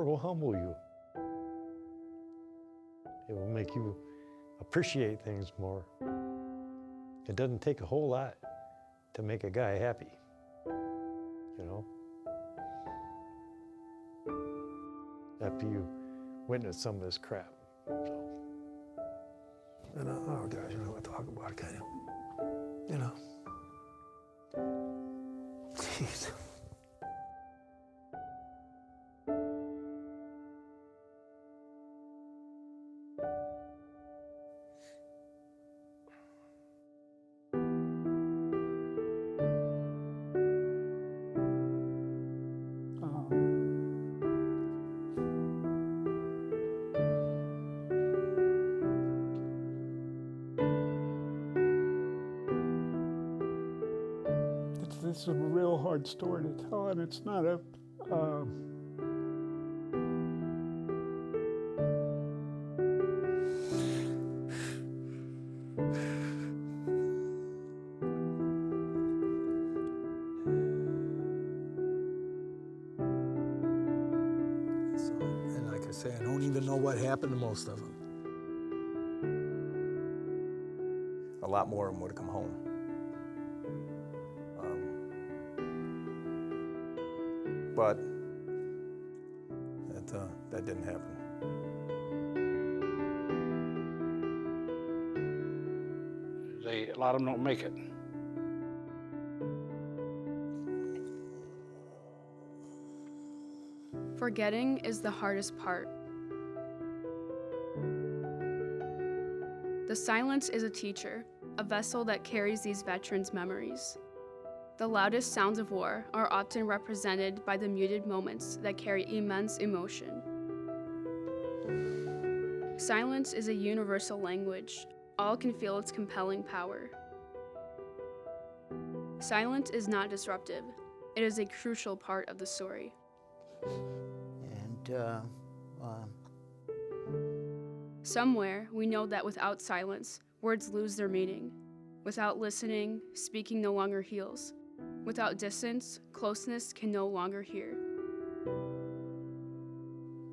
war will humble you. It will make you appreciate things more. It doesn't take a whole lot to make a guy happy, you know? After you witness some of this crap. So. And oh gosh, you know what to talk about, can you? You know. Jeez. This is a real hard story to tell, and it's not a and like I say, I don't even know what happened to most of them. A lot more of them would have come home. But that didn't happen. A lot of them don't make it. Forgetting is the hardest part. The silence is a teacher, a vessel that carries these veterans' memories. The loudest sounds of war are often represented by the muted moments that carry immense emotion. Silence is a universal language. All can feel its compelling power. Silence is not disruptive. It is a crucial part of the story. And Somewhere, we know that without silence, words lose their meaning. Without listening, speaking no longer heals. Without distance, closeness can no longer hear.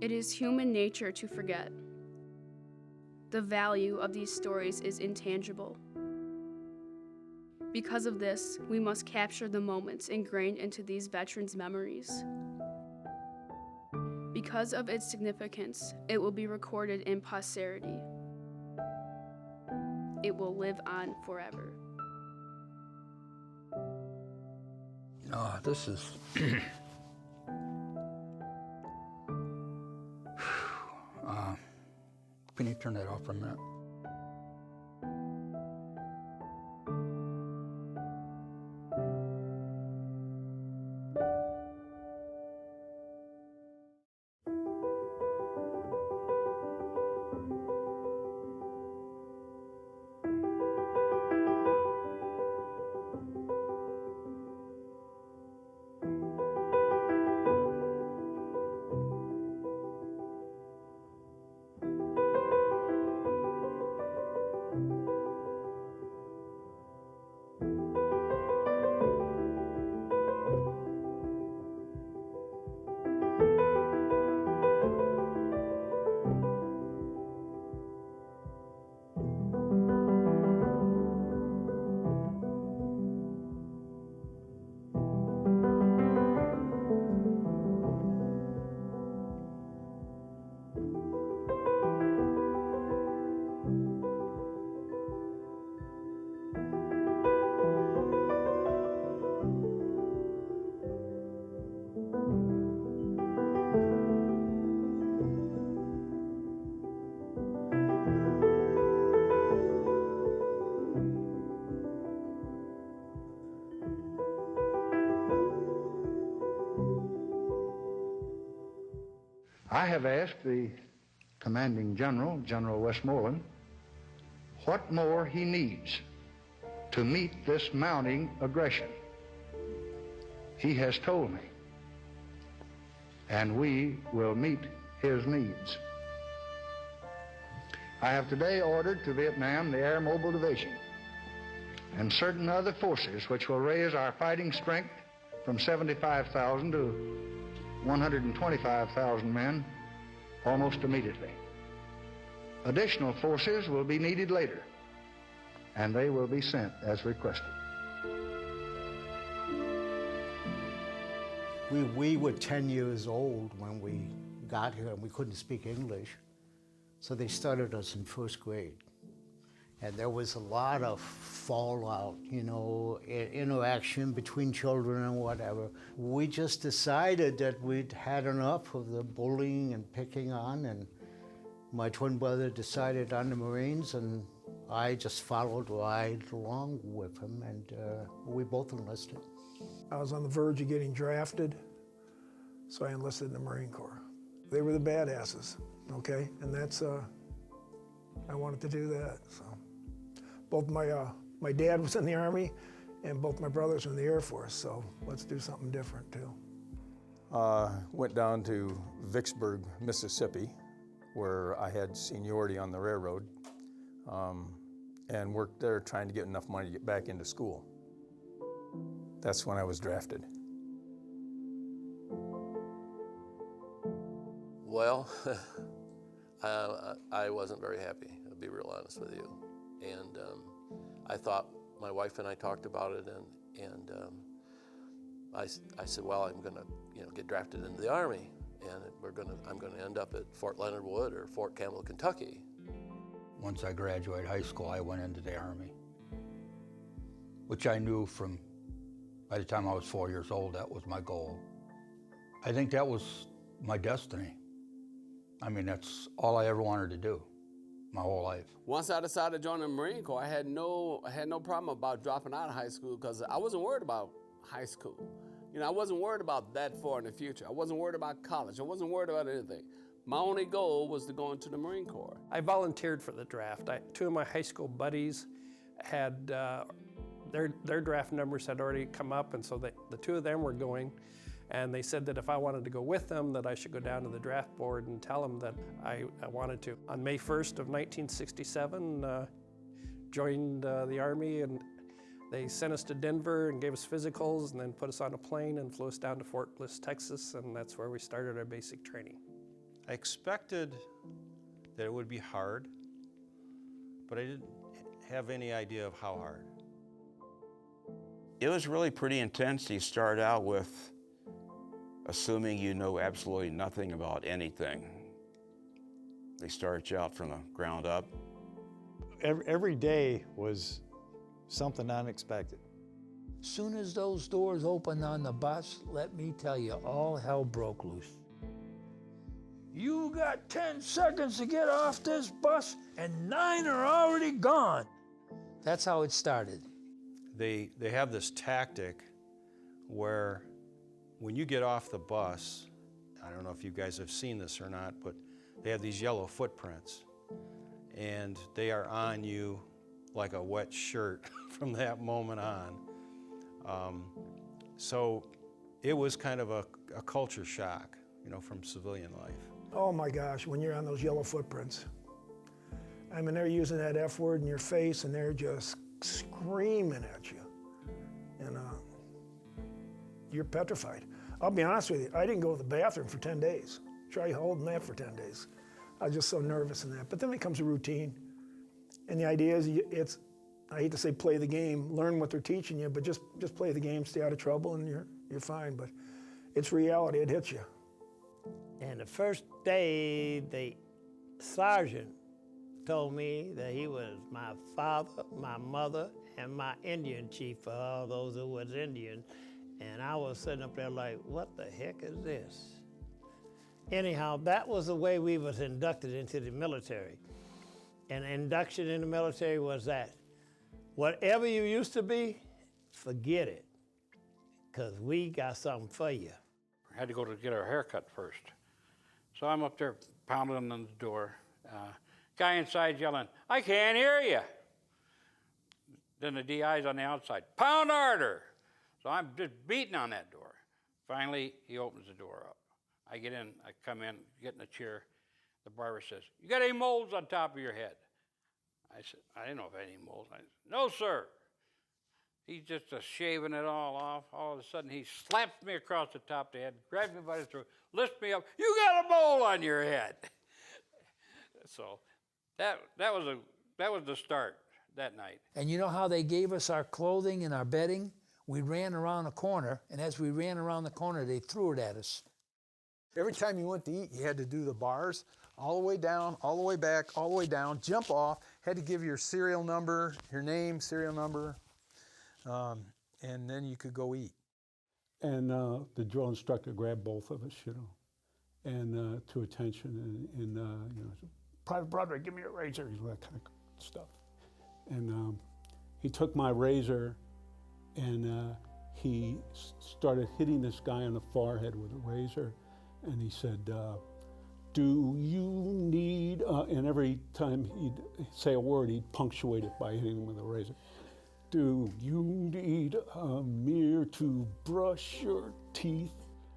It is human nature to forget. The value of these stories is intangible. Because of this, we must capture the moments ingrained into these veterans' memories. Because of its significance, it will be recorded in posterity. It will live on forever. Oh, this is... Can you turn that off for a minute? I have asked the commanding general, General Westmoreland, what more he needs to meet this mounting aggression. He has told me, and we will meet his needs. I have today ordered to Vietnam the Air Mobile Division and certain other forces which will raise our fighting strength from 75,000 to 125,000 men almost immediately. Additional forces will be needed later, and they will be sent as requested. We were 10 years old when we got here, and we couldn't speak English, so they started us in first grade. And there was a lot of fallout, you know, interaction between children and whatever. We just decided that we'd had enough of the bullying and picking on, and my twin brother decided on the Marines, and I just followed right along with him, and we both enlisted. I was on the verge of getting drafted, so I enlisted in the Marine Corps. They were the badasses, okay? And that's, I wanted to do that, so. Both my dad was in the Army, and both my brothers were in the Air Force, so let's do something different too. Went down to Vicksburg, Mississippi, where I had seniority on the railroad, and worked there trying to get enough money to get back into school. That's when I was drafted. Well, I wasn't very happy, I'll be real honest with you. And I thought, my wife and I talked about it, and I said, well, I'm gonna, get drafted into the Army, and I'm gonna end up at Fort Leonard Wood or Fort Campbell, Kentucky. Once I graduated high school, I went into the Army, which I knew from, by the time I was 4 years old, that was my goal. I think that was my destiny. I mean, that's all I ever wanted to do my whole life. Once I decided to join the Marine Corps, I had no problem about dropping out of high school, because I wasn't worried about high school. I wasn't worried about that far in the future. I wasn't worried about college. I wasn't worried about anything. My only goal was to go into the Marine Corps. I volunteered for the draft. Two of my high school buddies had, their draft numbers had already come up, and so the two of them were going. And they said that if I wanted to go with them, that I should go down to the draft board and tell them that I wanted to. On May 1st of 1967, joined the Army, and they sent us to Denver and gave us physicals, and then put us on a plane and flew us down to Fort Bliss, Texas, and that's where we started our basic training. I expected that it would be hard, but I didn't have any idea of how hard. It was really pretty intense. You start out with assuming you know absolutely nothing about anything. They start you out from the ground up. Every day was something unexpected. Soon as those doors opened on the bus, let me tell you, all hell broke loose. You got 10 seconds to get off this bus, and 9 are already gone. That's how it started. They have this tactic where when you get off the bus, I don't know if you guys have seen this or not, but they have these yellow footprints, and they are on you like a wet shirt from that moment on. So it was kind of a culture shock, from civilian life. Oh my gosh, when you're on those yellow footprints. I mean, they're using that F word in your face, and they're just screaming at you. And you're petrified. I'll be honest with you, I didn't go to the bathroom for 10 days. Try holding that for 10 days. I was just so nervous in that. But then becomes a routine. And the idea is, I hate to say play the game, learn what they're teaching you, but just play the game, stay out of trouble, and you're fine. But it's reality, it hits you. And the first day, the sergeant told me that he was my father, my mother, and my Indian chief for all those who was Indian. And I was sitting up there like, what the heck is this? Anyhow, that was the way we was inducted into the military. And induction in the military was that whatever you used to be, forget it, because we got something for you. I had to go to get our haircut first. So I'm up there pounding on the door. Guy inside yelling, I can't hear you. Then the DI's on the outside, pound harder. So I'm just beating on that door. Finally, he opens the door up. I get in, I come in, get in a chair. The barber says, you got any moles on top of your head? I said, I didn't know if I had any moles. I said, no, sir. He's just shaving it all off. All of a sudden, he slaps me across the top of the head, grabs me by the throat, lifts me up. You got a mole on your head. So that was the start that night. And you know how they gave us our clothing and our bedding? We ran around a corner, and as we ran around the corner, they threw it at us. Every time you went to eat, you had to do the bars all the way down, all the way back, all the way down, jump off, had to give your serial number, your name, serial number, and then you could go eat. And the drill instructor grabbed both of us, you know, and to attention, and you know, Private Broderick, give me your razor, that kind of stuff. And he took my razor and he started hitting this guy on the forehead with a razor, and he said, do you need, and every time he'd say a word, he'd punctuate it by hitting him with a razor. Do you need a mirror to brush your teeth?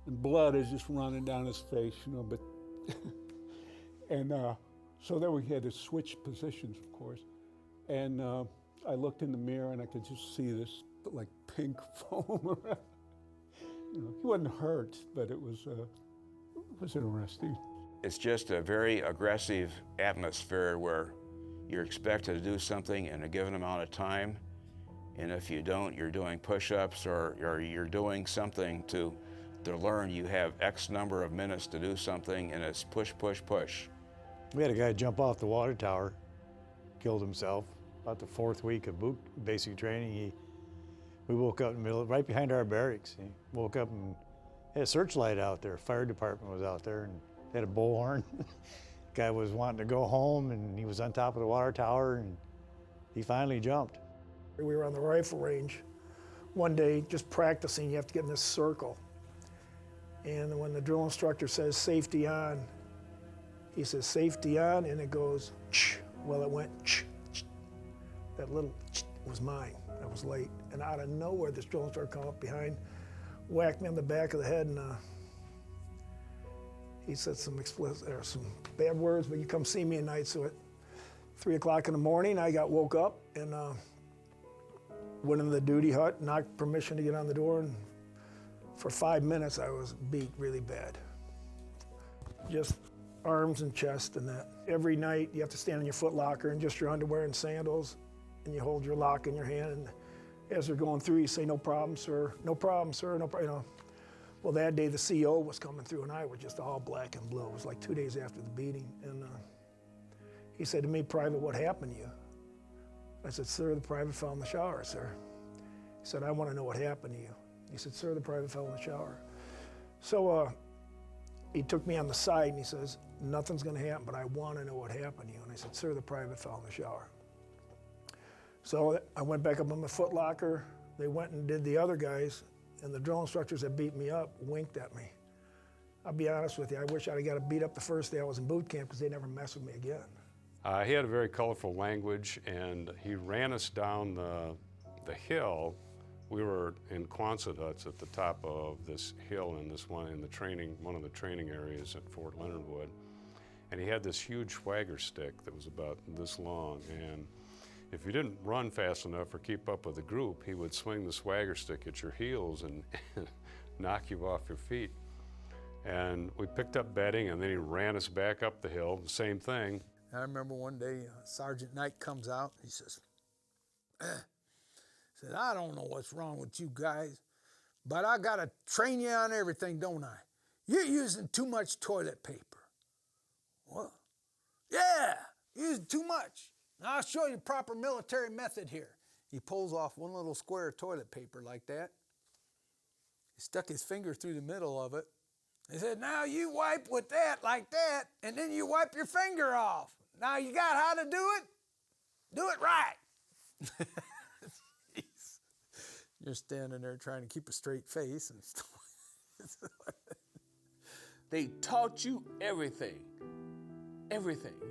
And blood is just running down his face, you know, but, and so then we had to switch positions, of course. And I looked in the mirror and I could just see this like pink foam around. You know, he wasn't hurt, but it was interesting. It's just a very aggressive atmosphere where you're expected to do something in a given amount of time. And if you don't, you're doing push-ups or you're doing something to learn you have X number of minutes to do something, and it's push, push, push. We had a guy jump off the water tower, killed himself. About the 4th week of basic training, we woke up in the middle, right behind our barracks. He woke up and had a searchlight out there. Fire department was out there and had a bullhorn. Guy was wanting to go home, and he was on top of the water tower, and he finally jumped. We were on the rifle range one day just practicing. You have to get in this circle. And when the drill instructor says safety on, he says safety on, and it goes, ch. Well, it went ch. That little ch was mine. I was late. And out of nowhere, this drill instructor come up behind, whacked me on the back of the head, and he said some bad words, but you come see me at night. So at 3 o'clock in the morning, I got woke up and went into the duty hut, knocked permission to get on the door, and for 5 minutes I was beat really bad. Just arms and chest and that. Every night you have to stand in your foot locker in just your underwear and sandals, and you hold your lock in your hand, and as they're going through, you say, no problem, sir, no problem, sir, no problem, you know. Well, that day the CO was coming through and I were just all black and blue. It was like 2 days after the beating, and he said to me, Private, what happened to you? I said, sir, the private fell in the shower, sir. He said, I want to know what happened to you. He said, sir, the private fell in the shower. So he took me on the side and he says, nothing's going to happen, but I want to know what happened to you. And I said, sir, the private fell in the shower. So I went back up on my foot locker. They went and did the other guys, and the drill instructors that beat me up winked at me. I'll be honest with you, I wish I'd got beat up the first day I was in boot camp because they never messed with me again. He had a very colorful language, and he ran us down the hill. We were in Quonset huts at the top of this hill in one of the training areas at Fort Leonard Wood. And he had this huge swagger stick that was about this long. And if you didn't run fast enough or keep up with the group, he would swing the swagger stick at your heels and knock you off your feet. And we picked up bedding, and then he ran us back up the hill, same thing. I remember one day, Sergeant Knight comes out, he says, I don't know what's wrong with you guys, but I gotta train you on everything, don't I? You're using too much toilet paper. What? Yeah, using too much. Now I'll show you proper military method here. He pulls off one little square of toilet paper like that. He stuck his finger through the middle of it. He said, now you wipe with that like that, and then you wipe your finger off. Now you got how to do it? Do it right. You're standing there trying to keep a straight face and stuff. They taught you everything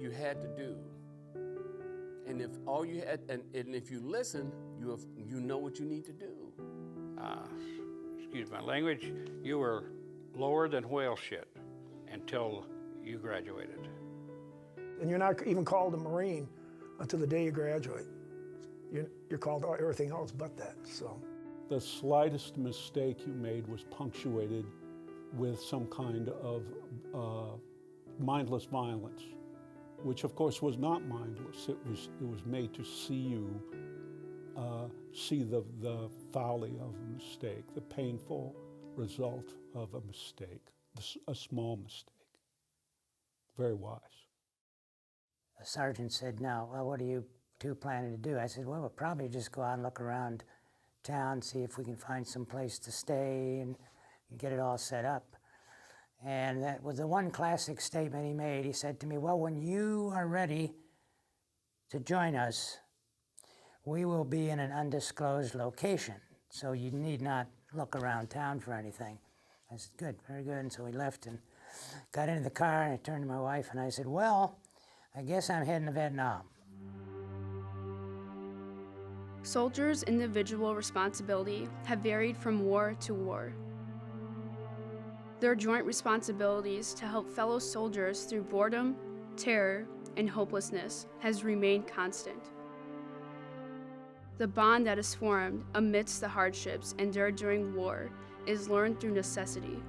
you had to do. And if all you had, and if you listen, you know what you need to do. Excuse my language, you were lower than whale shit until you graduated. And you're not even called a Marine until the day you graduate. you're called everything else but that. So the slightest mistake you made was punctuated with some kind of mindless violence, which of course was not mindless. It was made to see you see the folly of a mistake, the painful result of a mistake, a small mistake. Very wise. The sergeant said, "Now, well, what are you two planning to do?" I said, "Well, we'll probably just go out and look around town, see if we can find some place to stay and get it all set up." And that was the one classic statement he made. He said to me, "Well, when you are ready to join us, we will be in an undisclosed location, so you need not look around town for anything." I said, "Good, very good." And so we left and got into the car, and I turned to my wife and I said, "Well, I guess I'm heading to Vietnam." Soldiers' individual responsibility have varied from war to war. Their joint responsibilities to help fellow soldiers through boredom, terror, and hopelessness has remained constant. The bond that is formed amidst the hardships endured during war is learned through necessity.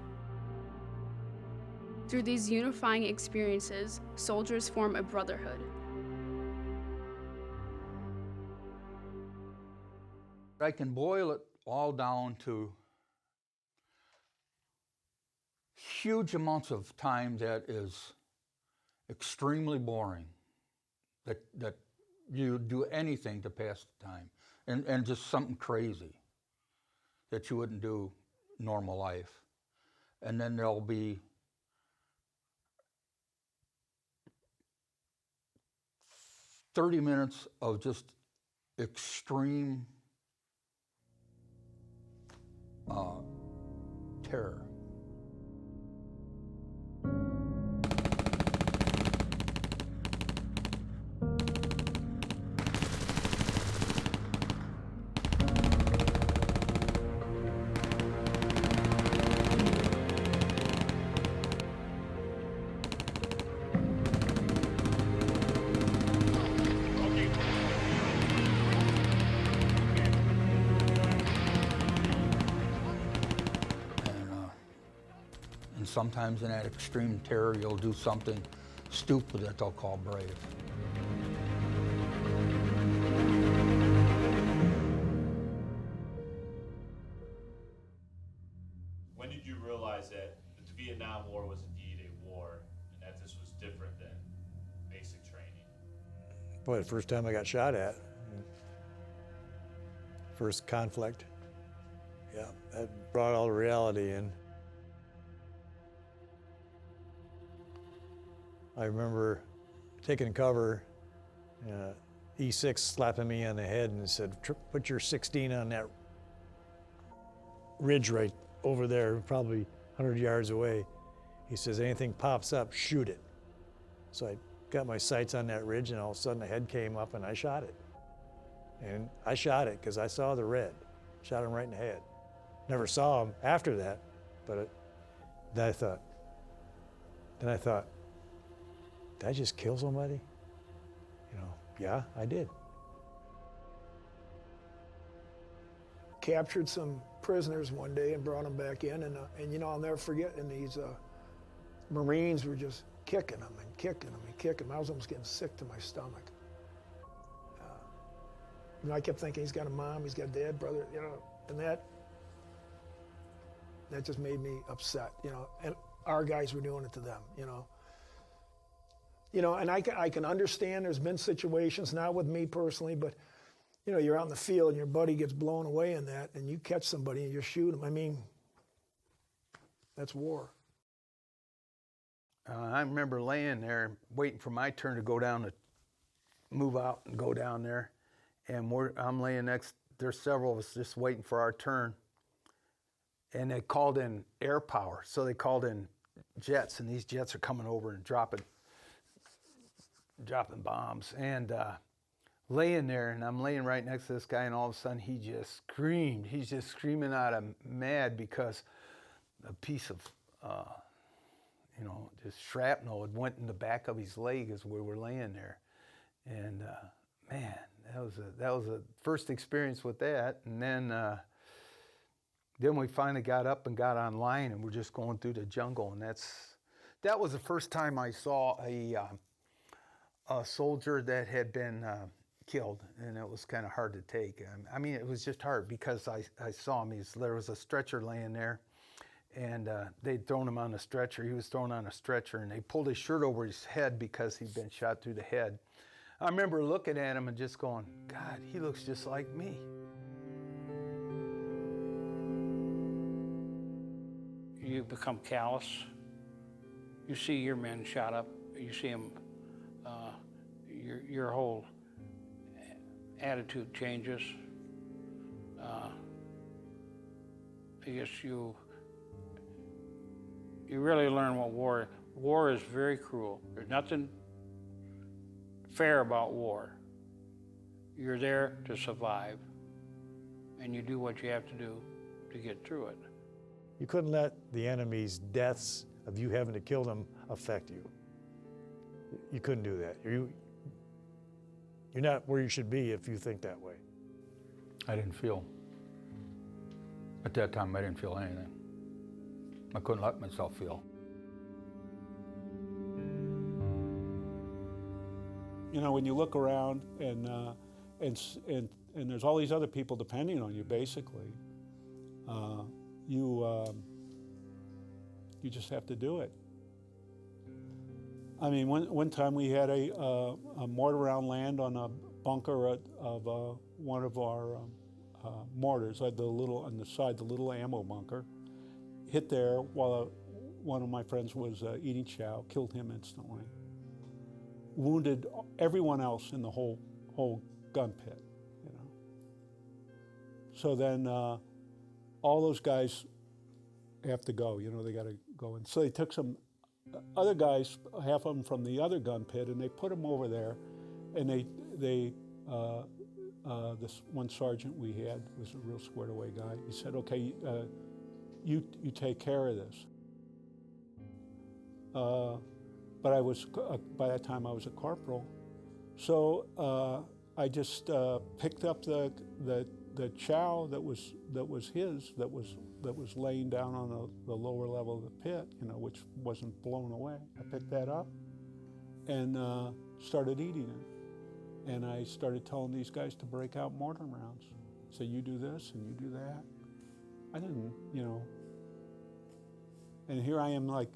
Through these unifying experiences, soldiers form a brotherhood. I can boil it all down to huge amounts of time that is extremely boring, that you do anything to pass the time, and just something crazy that you wouldn't do normal life. And then there'll be $30 minutes of just extreme terror. And sometimes in that extreme terror, you'll do something stupid that they'll call brave. When did you realize that the Vietnam War was indeed a war and that this was different than basic training? Boy, the first time I got shot at. First conflict. Yeah, that brought all the reality in. I remember taking cover, E6 slapping me on the head and said, "Put your 16 on that ridge right over there, probably 100 yards away." He says, "Anything pops up, shoot it." So I got my sights on that ridge, and all of a sudden a head came up and I shot it. And I shot it because I saw the red. Shot him right in the head. Never saw him after that, but then I thought, did I just kill somebody? Yeah, I did. Captured some prisoners one day and brought them back in, and I'll never forget, and these Marines were just kicking them and kicking them and kicking them. I was almost getting sick to my stomach. I kept thinking, he's got a mom, he's got a dad, brother, and that just made me upset, and our guys were doing it to them, and I can understand there's been situations, not with me personally, but you're out in the field and your buddy gets blown away in that, and you catch somebody and you shoot them. I mean, that's war. I remember laying there waiting for my turn to go down to move out and go down there, and I'm laying next. There's several of us just waiting for our turn, and they called in air power, so they called in jets, and these jets are coming over and dropping bombs, and laying there, and I'm laying right next to this guy, and all of a sudden he just screamed. He's just screaming out of mad because a piece of just shrapnel had went in the back of his leg as we were laying there. And man, that was a first experience with that, and then we finally got up and got online, and we're just going through the jungle, and that was the first time I saw a soldier that had been killed, and it was kind of hard to take. I mean, it was just hard because I saw him. There was a stretcher laying there, and they'd thrown him on a stretcher. He was thrown on a stretcher, and they pulled his shirt over his head because he'd been shot through the head. I remember looking at him and just going, God, he looks just like me. You become callous. You see your men shot up. You see them, your whole attitude changes. I guess you really learn what war is very cruel. There's nothing fair about war. You're there to survive, and you do what you have to do to get through it. You couldn't let the enemy's deaths of you having to kill them affect you. You couldn't do that. You're not where you should be if you think that way. I didn't feel, at that time I didn't feel anything. I couldn't let myself feel. You know, when you look around and there's all these other people depending on you, basically, you just have to do it. I mean, one time we had a mortar round land on a bunker of one of our mortars, on the side, the little ammo bunker, hit there while one of my friends was eating chow, killed him instantly. Wounded everyone else in the whole gun pit, you know. So then all those guys have to go, you know, they got to go. And so they took some other guys, half of them from the other gun pit, and they put them over there, and this one sergeant we had was a real squared away guy. He said, okay, you take care of this. But I was, by that time I was a corporal. So I just picked up the chow that was laying down on the lower level of the pit, you know, which wasn't blown away. I picked that up and started eating it. And I started telling these guys to break out mortar rounds. So you do this and you do that. I didn't, you know. And here I am, like,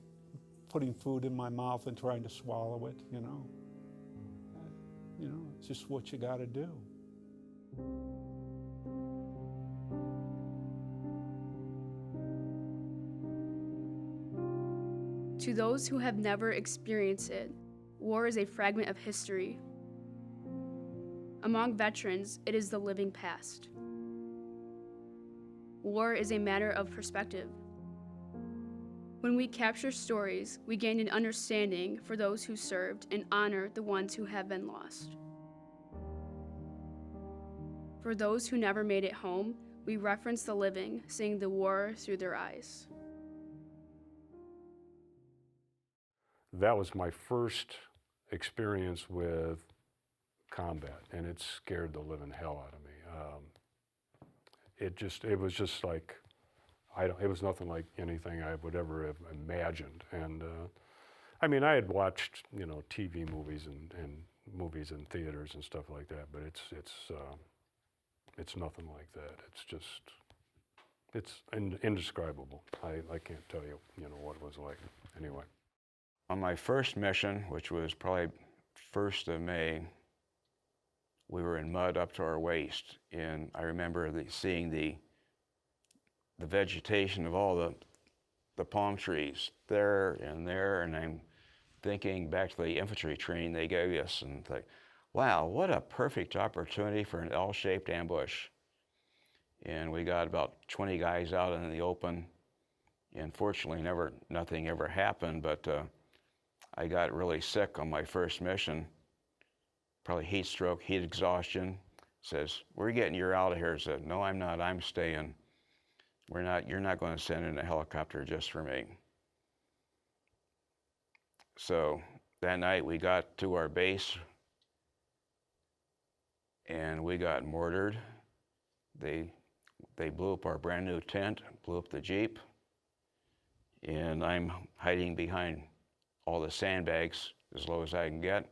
putting food in my mouth and trying to swallow it, you know. You know, it's just what you got to do. To those who have never experienced it, war is a fragment of history. Among veterans, it is the living past. War is a matter of perspective. When we capture stories, we gain an understanding for those who served and honor the ones who have been lost. For those who never made it home, we reference the living, seeing the war through their eyes. That was my first experience with combat, and it scared the living hell out of me. It was just like, it was nothing like anything I would ever have imagined. And I mean, I had watched, you know, TV movies and movies in theaters and stuff like that, but it's nothing like that. It's indescribable. I can't tell you, you know, what it was like. Anyway. On my first mission, which was probably 1st of May, we were in mud up to our waist, and I remember seeing the vegetation of all the palm trees there, and I'm thinking back to the infantry training they gave us, and like, wow, what a perfect opportunity for an L-shaped ambush. And we got about 20 guys out in the open, and fortunately nothing ever happened, but I got really sick on my first mission, probably heat stroke, heat exhaustion. Says, we're getting you out of here. I said, no, I'm not, I'm staying. You're not going to send in a helicopter just for me. So that night we got to our base, and we got mortared. They blew up our brand new tent, blew up the Jeep, and I'm hiding behind all the sandbags as low as I can get.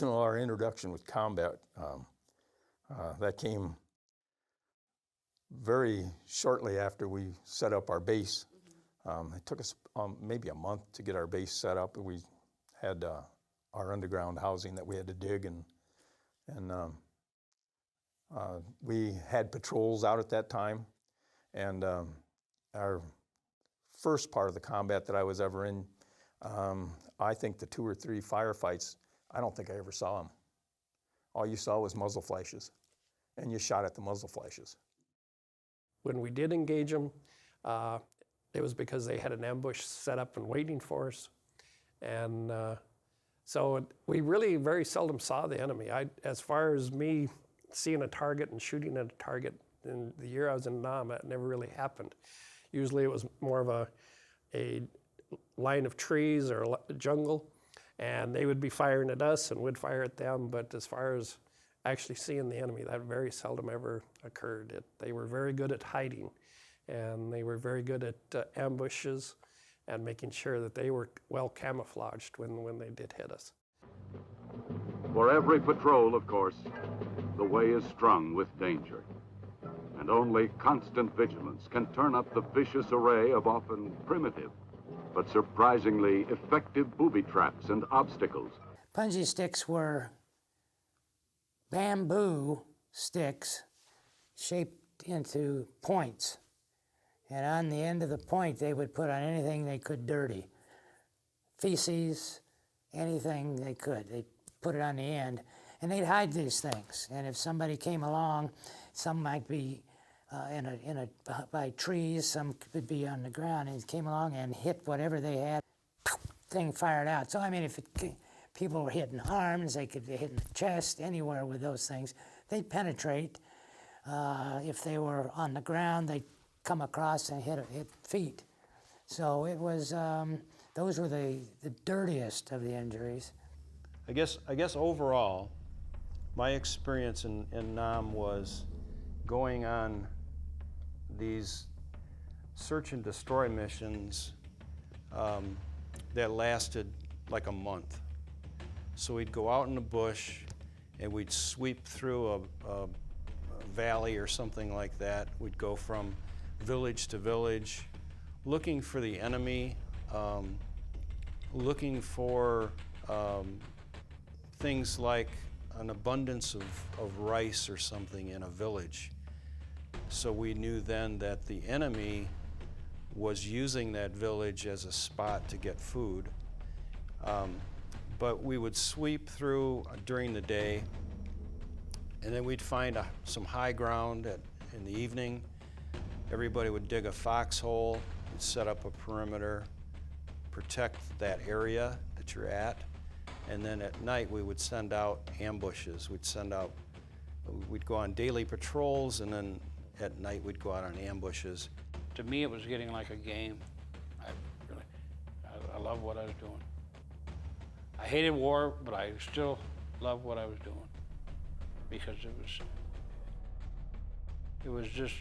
You know, our introduction with combat, that came very shortly after we set up our base. It took us maybe a month to get our base set up. We had our underground housing that we had to dig, and we had patrols out at that time. And our first part of the combat that I was ever in, I think the 2 or 3 firefights, I don't think I ever saw them. All you saw was muzzle flashes, and you shot at the muzzle flashes. When we did engage them, it was because they had an ambush set up and waiting for us. And so we really very seldom saw the enemy. As far as me seeing a target and shooting at a target in the year I was in Nam, it never really happened. Usually it was more of a line of trees or a jungle, and they would be firing at us and we'd fire at them. But as far as actually seeing the enemy, that very seldom ever occurred. They were very good at hiding, and they were very good at ambushes and making sure that they were well camouflaged when they did hit us. For every patrol, of course, the way is strung with danger. And only constant vigilance can turn up the vicious array of often primitive, but surprisingly effective booby traps and obstacles. Punji sticks were bamboo sticks shaped into points. And on the end of the point, they would put on anything they could dirty. Feces, anything they could. They'd put it on the end, and they'd hide these things. And if somebody came along, some might be by trees, some could be on the ground, and came along and hit whatever they had, thing fired out. So I mean, if people were hitting arms, they could be hitting the chest, anywhere with those things, they'd penetrate. If they were on the ground, they'd come across and hit feet. So it was, those were the dirtiest of the injuries. I guess overall, my experience in Nam was going on these search and destroy missions that lasted like a month. So we'd go out in the bush and we'd sweep through a valley or something like that. We'd go from village to village, looking for the enemy, looking for things like an abundance of rice or something in a village. So we knew then that the enemy was using that village as a spot to get food. But we would sweep through during the day, and then we'd find some high ground in the evening. Everybody would dig a foxhole, we'd set up a perimeter, protect that area that you're at, and then at night we would send out ambushes. We'd go on daily patrols, and then at night we'd go out on ambushes. To me, it was getting like a game. I love what I was doing. I hated war, but I still loved what I was doing because it was just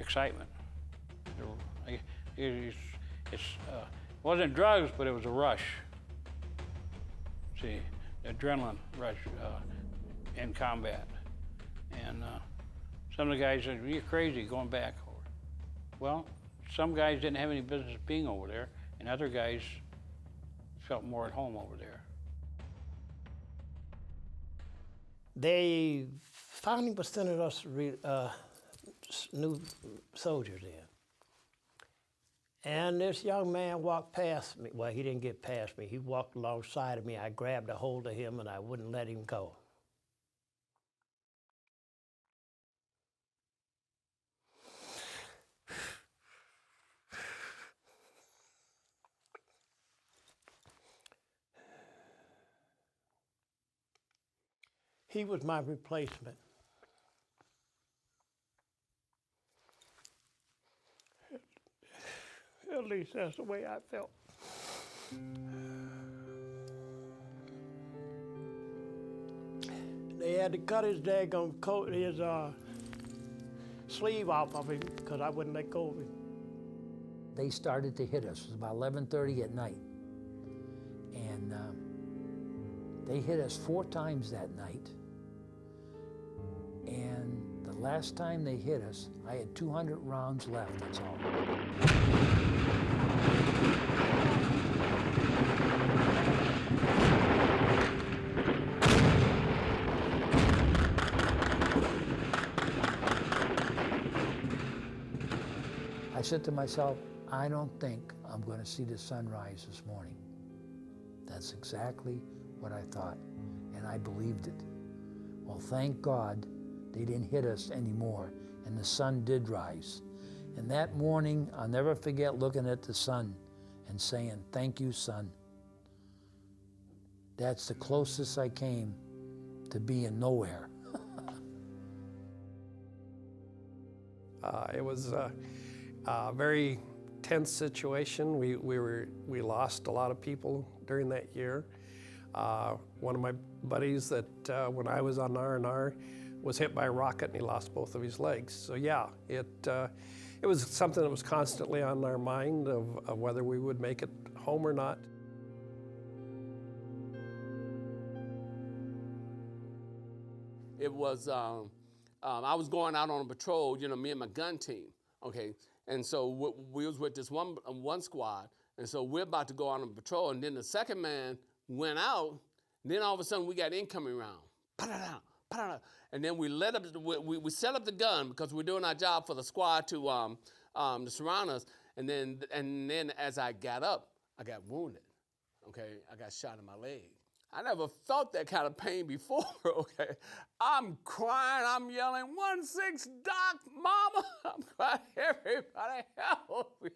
excitement. It wasn't drugs, but it was a rush. See, adrenaline rush in combat. And some of the guys said, "You're crazy going back over." Well, some guys didn't have any business being over there, and other guys felt more at home over there. They finally were sending us new soldiers in. And this young man walked past me. Well, he didn't get past me. He walked alongside of me. I grabbed a hold of him and I wouldn't let him go. He was my replacement. At least that's the way I felt. They had to cut his daggone coat, his sleeve off of him because I wouldn't let go of him. They started to hit us. It was about 11:30 at night. And they hit us 4 times that night. And the last time they hit us, I had 200 rounds left, that's all. I said to myself, I don't think I'm going to see the sunrise this morning. That's exactly what I thought, and I believed it. Well, thank God they didn't hit us anymore, and the sun did rise. And that morning, I'll never forget looking at the sun and saying, thank you, sun. That's the closest I came to being nowhere. It was a very tense situation. We lost a lot of people during that year. One of my buddies that when I was on R&R was hit by a rocket and he lost both of his legs. So yeah, it was something that was constantly on our mind of whether we would make it home or not. It was, I was going out on a patrol, you know, me and my gun team, okay? And so we was with this one squad, and so we're about to go out on patrol, and then the second man went out, and then all of a sudden we got incoming round. Pa-da-da, pa-da-da. And then we we set up the gun because we're doing our job for the squad to surround us, and then as I got up, I got wounded, okay? I got shot in my leg. I never felt that kind of pain before, okay? I'm crying, I'm yelling, 1-6 Doc, Mama. I'm crying, everybody help me.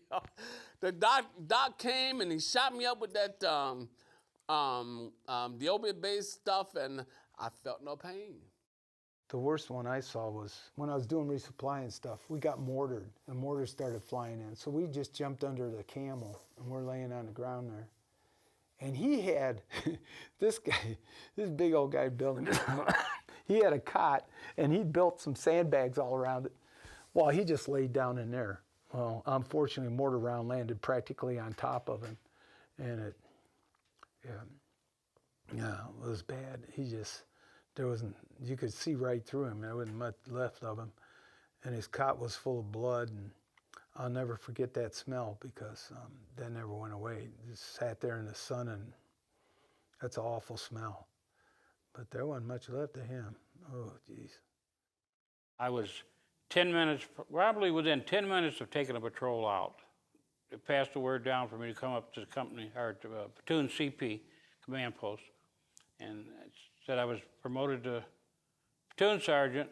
The doc came and he shot me up with that the opiate-based stuff, and I felt no pain. The worst one I saw was when I was doing resupply and stuff. We got mortared, and mortars started flying in. So we just jumped under the camel, and we're laying on the ground there. And he had, this big old guy building it, he had a cot, and he built some sandbags all around it. Well, he just laid down in there. Well, unfortunately, a mortar round landed practically on top of him, and it was bad. You could see right through him. There wasn't much left of him. And his cot was full of blood, and I'll never forget that smell because that never went away. Just sat there in the sun, and that's an awful smell. But there wasn't much left of him. Oh, geez. I was 10 minutes, probably within 10 minutes of taking a patrol out. It passed the word down for me to come up to the company, or to platoon CP command post, and it said I was promoted to platoon sergeant,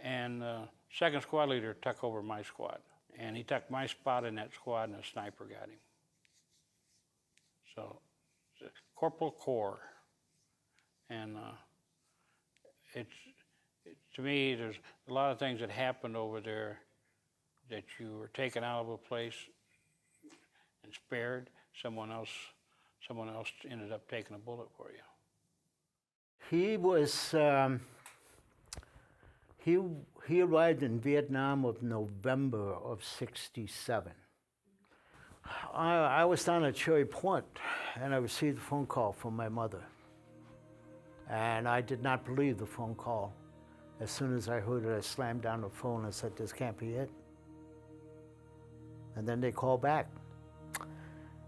and second squad leader took over my squad. And he took my spot in that squad, and a sniper got him. So, it's a corporal corps. And to me, there's a lot of things that happened over there that you were taken out of a place and spared. Someone else ended up taking a bullet for you. He was, he arrived in Vietnam of November of '67. I was down at Cherry Point, and I received a phone call from my mother. And I did not believe the phone call. As soon as I heard it, I slammed down the phone and said, this can't be it. And then they called back.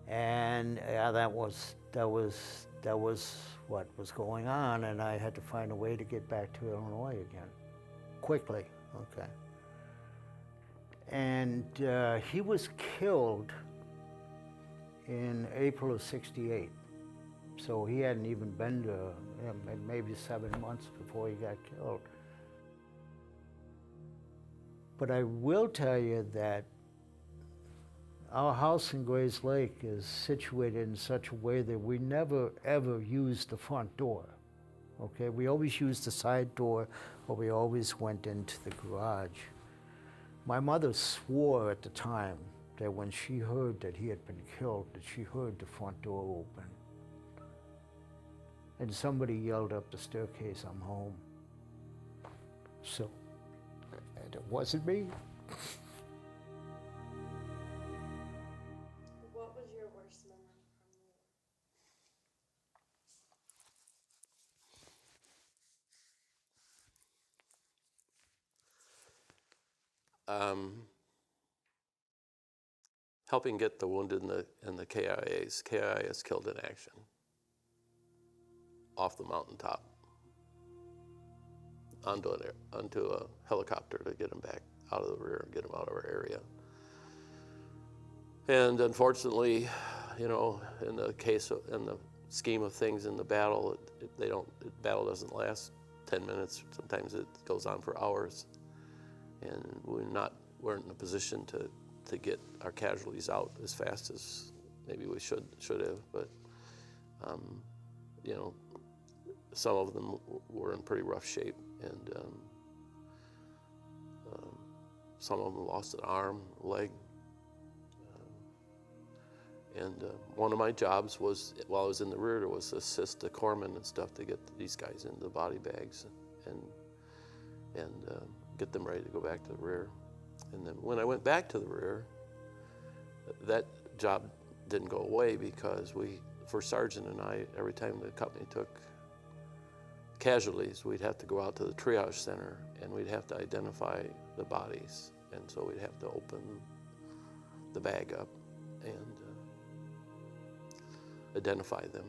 And yeah, that was what was going on, and I had to find a way to get back to Illinois again, quickly, okay. And he was killed in April of '68. So he hadn't even been to, maybe 7 months before he got killed. But I will tell you that our house in Grays Lake is situated in such a way that we never, ever used the front door, okay? We always used the side door, or we always went into the garage. My mother swore at the time that when she heard that he had been killed, that she heard the front door open. and somebody yelled up the staircase, "I'm home." So, and it wasn't me. What was your worst memory Helping get the wounded and the KIAs killed in action off the mountaintop onto a helicopter to get them back out of the rear and get them out of our area. And unfortunately, you know, in the scheme of things in the battle, battle doesn't last 10 minutes. Sometimes it goes on for hours, and weren't in a position to get our casualties out as fast as maybe we should have. But you know, some of them were in pretty rough shape, and some of them lost an arm, a leg. And one of my jobs was, while I was in the rear, was to assist the corpsmen and stuff to get these guys into the body bags and get them ready to go back to the rear. And then when I went back to the rear, that job didn't go away, because First Sergeant and I, every time the company took casualties, we'd have to go out to the triage center and we'd have to identify the bodies. And so we'd have to open the bag up and identify them.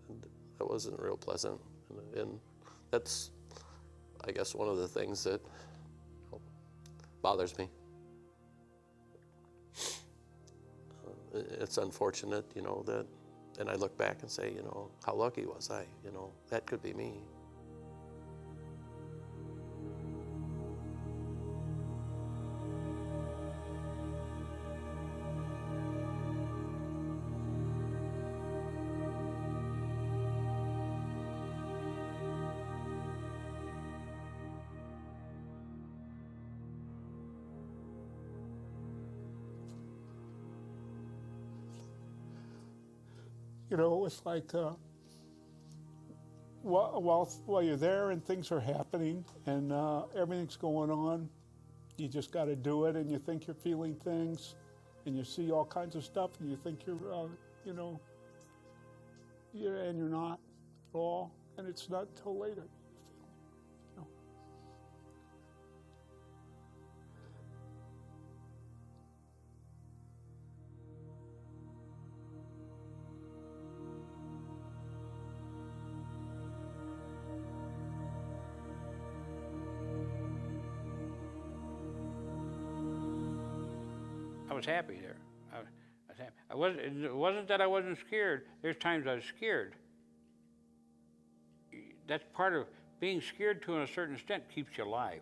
And that wasn't real pleasant. And that's, I guess, one of the things that bothers me. It's unfortunate, you know, that, and I look back and say, you know, how lucky was I? You know, that could be me. You know, it's like while you're there and things are happening and everything's going on, you just got to do it, and you think you're feeling things, and you see all kinds of stuff, and you think you're, you know, and you're not at all, and it's not till later. You know. I was happy there. I was happy. It wasn't that I wasn't scared. There's times I was scared. That's part of being scared to a certain extent. Keeps you alive.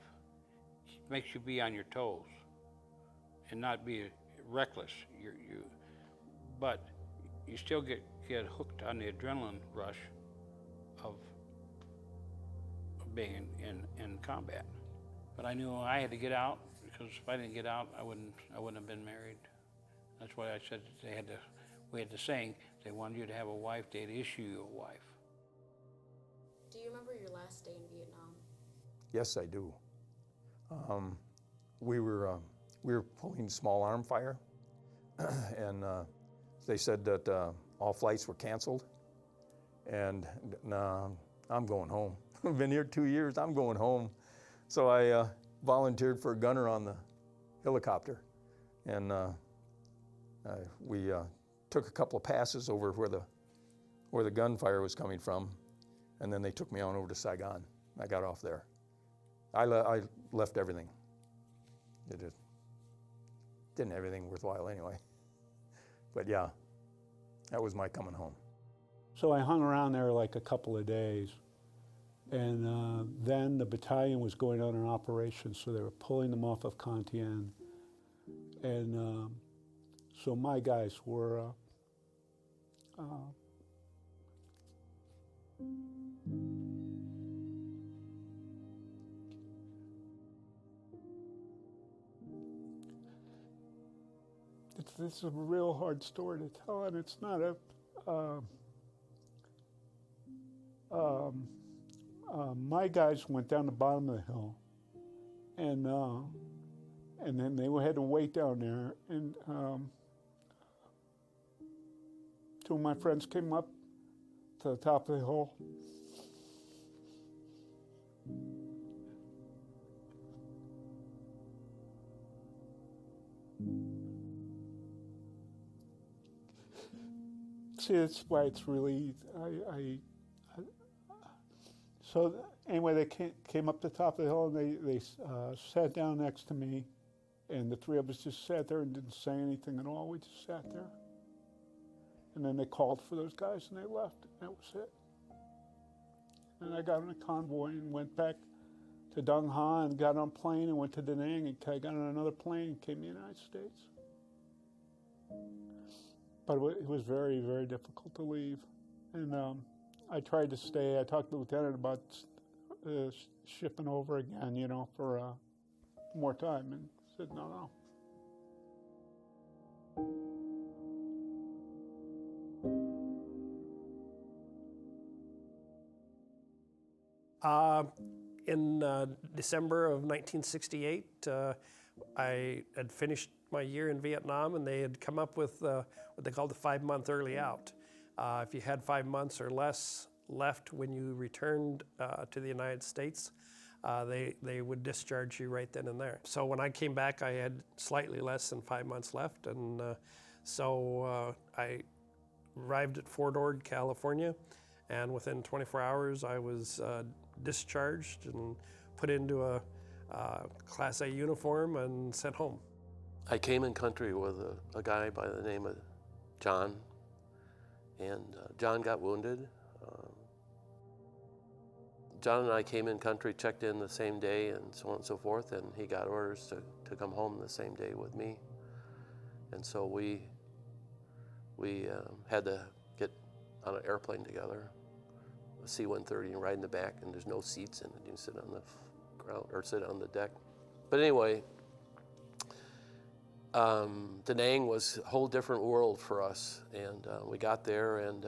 Makes you be on your toes and not be reckless. But you still get hooked on the adrenaline rush of being in combat. But I knew I had to get out, because if I didn't get out, I wouldn't have been married. That's why I said we had the saying, they wanted you to have a wife, they'd issue you a wife. Do you remember your last day in Vietnam? Yes, I do. We were pulling small arm fire, and they said that all flights were canceled, and nah, I'm going home. I've been here 2 years, I'm going home. So I volunteered for a gunner on the helicopter, and we took a couple of passes over where the gunfire was coming from, and then they took me on over to Saigon. I got off there. I left everything. Didn't have anything worthwhile anyway. But yeah, that was my coming home. So I hung around there like a couple of days. And then the battalion was going on an operation, so they were pulling them off of Cantien. And so my guys were this is a real hard story to tell, and it's not a my guys went down the bottom of the hill, and then they had to wait down there, and two of my friends came up to the top of the hill. See, that's why it's really, so anyway, they came up the top of the hill, and they sat down next to me, and the three of us just sat there and didn't say anything at all. We just sat there. And then they called for those guys, and they left, and that was it. And I got on a convoy and went back to Dong Ha and got on a plane and went to Da Nang, and I got on another plane and came to the United States. But it was very, very difficult to leave. And I tried to stay. I talked to the lieutenant about shipping over again, you know, for more time, and said, no. In December of 1968, I had finished my year in Vietnam, and they had come up with what they called the 5-month early out. If you had 5 months or less left when you returned to the United States, they would discharge you right then and there. So when I came back, I had slightly less than 5 months left, and so I arrived at Fort Ord, California, and within 24 hours I was discharged and put into a Class A uniform and sent home. I came in country with a guy by the name of John, and John got wounded. John and I came in country, checked in the same day, and so on and so forth, and he got orders to come home the same day with me. And so we had to get on an airplane together, a C-130, and ride in the back, and there's no seats in it. You can sit on the ground or sit on the deck. But anyway, Da Nang was a whole different world for us, and we got there, and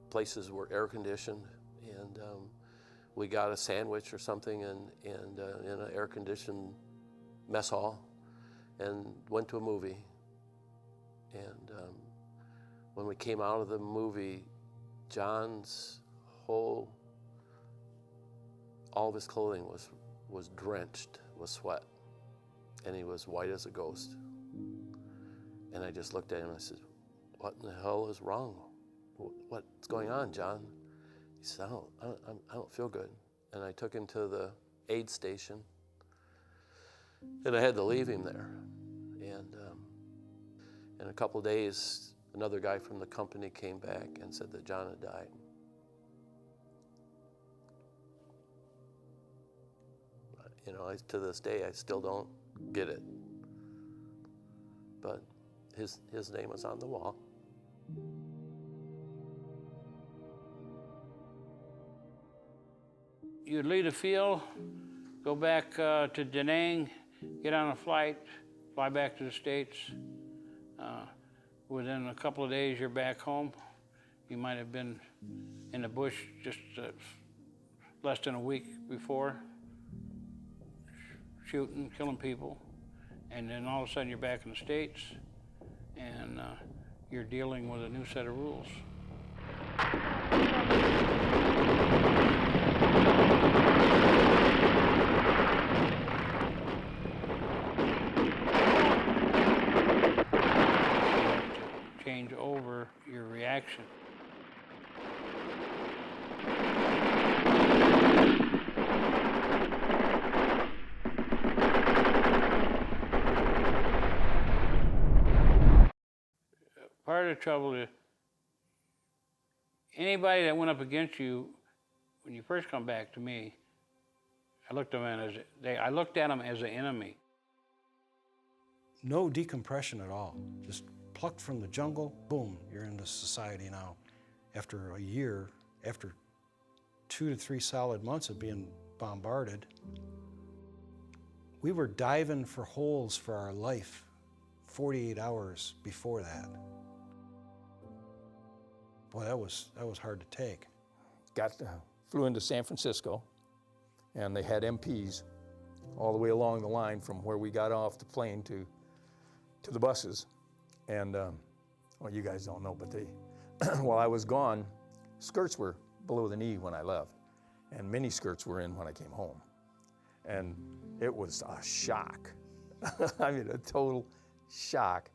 places were air conditioned, and we got a sandwich or something in an air conditioned mess hall, and went to a movie. And when we came out of the movie, John's all of his clothing was drenched with sweat, and he was white as a ghost. And I just looked at him and I said, "What in the hell is wrong? What's going on, John?" He said, I don't feel good. And I took him to the aid station, and I had to leave him there. And in a couple of days, another guy from the company came back and said that John had died. You know, to this day, I still don't get it. But his name was on the wall. You'd leave the field, go back to Da Nang, get on a flight, fly back to the States. Within a couple of days, you're back home. You might have been in the bush just less than a week before, shooting, killing people. And then all of a sudden, you're back in the States, and you're dealing with a new set of rules. Change over your reaction. Part of the trouble is anybody that went up against you when you first come back to me, I looked at them as an enemy. No decompression at all. Just plucked from the jungle, boom, you're into society now. After a year, after 2 to 3 solid months of being bombarded, we were diving for holes for our life 48 hours before that. Boy, that was hard to take. Got flew into San Francisco, and they had MPs all the way along the line from where we got off the plane to the buses. And, well, you guys don't know, but they, while I was gone, skirts were below the knee when I left, and mini skirts were in when I came home. And it was a shock. I mean, a total shock.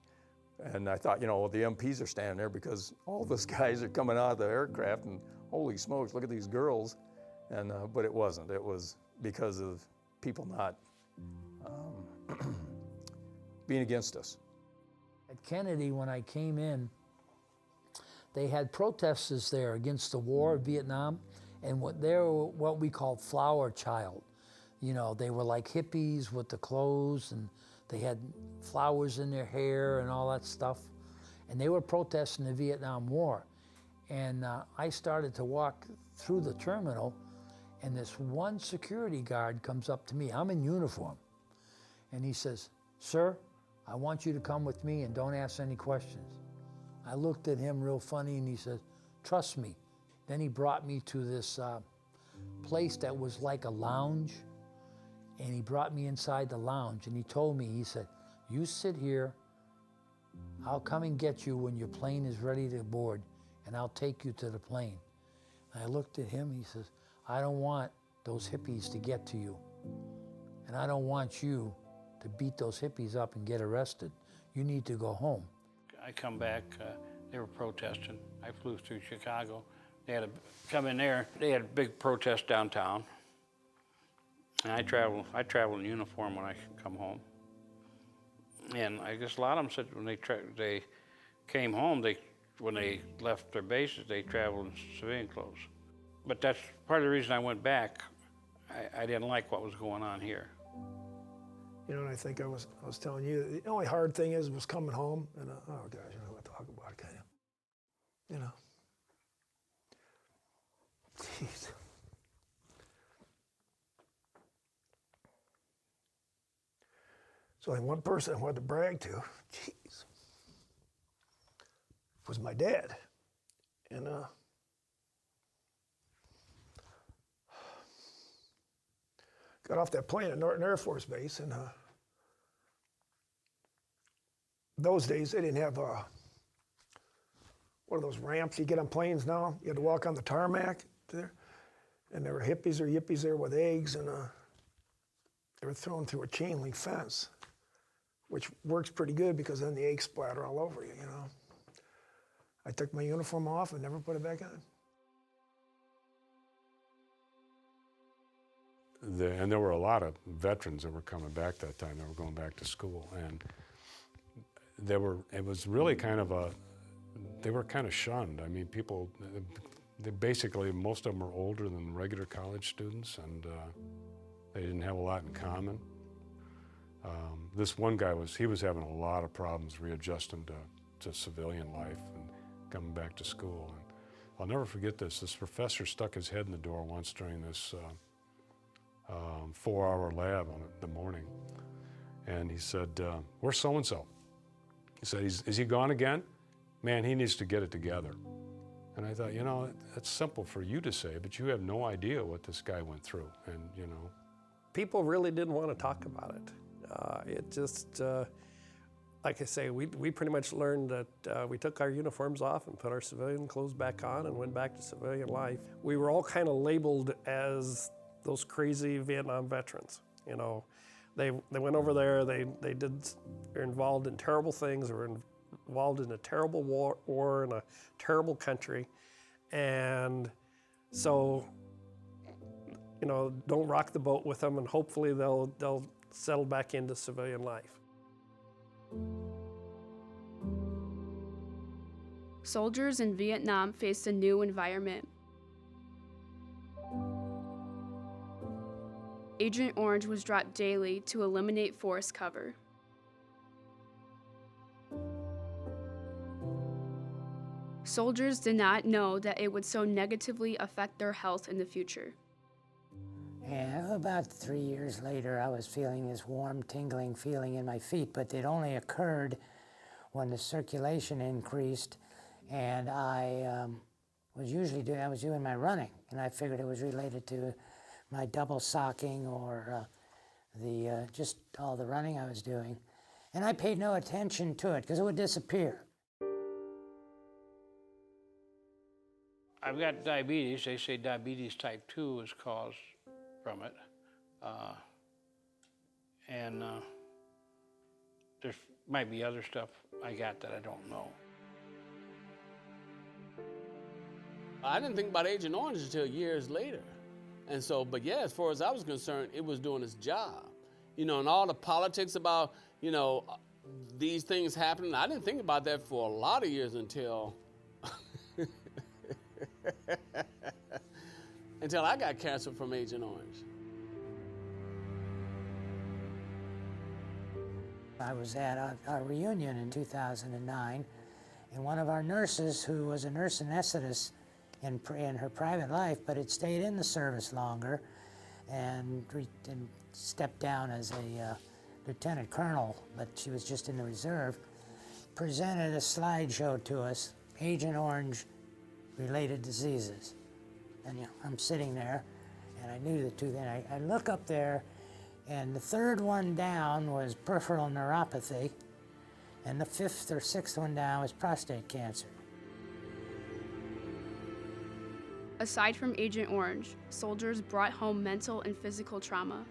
And I thought, you know, well, the MPs are standing there because all those guys are coming out of the aircraft, and holy smokes, look at these girls. And, but it wasn't. It was because of people not being against us. At Kennedy, when I came in, they had protesters there against the war of Vietnam, and they were what we called flower child. You know, they were like hippies with the clothes, and they had flowers in their hair and all that stuff. And they were protesting the Vietnam War. And I started to walk through the terminal, and this one security guard comes up to me. I'm in uniform. And he says, "Sir, I want you to come with me and don't ask any questions." I looked at him real funny, and he said, "Trust me." Then he brought me to this place that was like a lounge. And he brought me inside the lounge, and he told me, he said, "You sit here, I'll come and get you when your plane is ready to board, and I'll take you to the plane." And I looked at him, he says, "I don't want those hippies to get to you. And I don't want you to beat those hippies up and get arrested. You need to go home." I come back, they were protesting. I flew through Chicago. They had come in there, they had a big protest downtown. And I travel in uniform when I come home. And I guess a lot of them said when they came home, when they left their bases, they traveled in civilian clothes. But that's part of the reason I went back. I didn't like what was going on here. You know, and I think I was telling you, the only hard thing was coming home, and oh gosh, I don't know what to talk about, kind of. You know. Jeez. So only one person I wanted to brag to, jeez, was my dad. And got off that plane at Norton Air Force Base, and those days they didn't have what are those ramps you get on planes now? You had to walk on the tarmac there, and there were hippies or yippies there with eggs, and they were thrown through a chain link fence, which works pretty good because then the eggs splatter all over you, you know. I took my uniform off and never put it back on. And there were a lot of veterans that were coming back that time. They were going back to school, and it was really kind of they were kind of shunned. I mean, people, they basically, most of them were older than regular college students, and they didn't have a lot in common. This one guy was having a lot of problems readjusting to civilian life and coming back to school. And I'll never forget this. This professor stuck his head in the door once during this 4-hour lab in the morning. And he said, "Where's so-and-so?" He said, "Is he gone again? Man, he needs to get it together." And I thought, you know, that's simple for you to say, but you have no idea what this guy went through. And, you know. People really didn't want to talk about it. It just, like I say, we pretty much learned that we took our uniforms off and put our civilian clothes back on and went back to civilian life. We were all kind of labeled as those crazy Vietnam veterans. You know, they went over there, they're involved in terrible things, they were involved in a terrible war in a terrible country. And so, you know, don't rock the boat with them, and hopefully they'll settle back into civilian life. Soldiers in Vietnam faced a new environment. Agent Orange was dropped daily to eliminate forest cover. Soldiers did not know that it would so negatively affect their health in the future. And about 3 years later, I was feeling this warm, tingling feeling in my feet, but it only occurred when the circulation increased and I was usually doing, I was doing my running, and I figured it was related to my double socking or just all the running I was doing. And I paid no attention to it because it would disappear. I've got diabetes. They say diabetes type 2 is caused from it. There might be other stuff I got that I don't know. I didn't think about Agent Orange until years later. And so, but yeah, as far as I was concerned, it was doing its job. You know, and all the politics about, you know, these things happening, I didn't think about that for a lot of years until until I got cancer from Agent Orange. I was at a reunion in 2009, and one of our nurses, who was a nurse anesthetist in her private life, but had stayed in the service longer and stepped down as a lieutenant colonel, but she was just in the reserve, presented a slideshow to us, Agent Orange related diseases. And you know, I'm sitting there, and I knew the two. Then I look up there, and the third one down was peripheral neuropathy, and the fifth or sixth one down was prostate cancer. Aside from Agent Orange, soldiers brought home mental and physical trauma.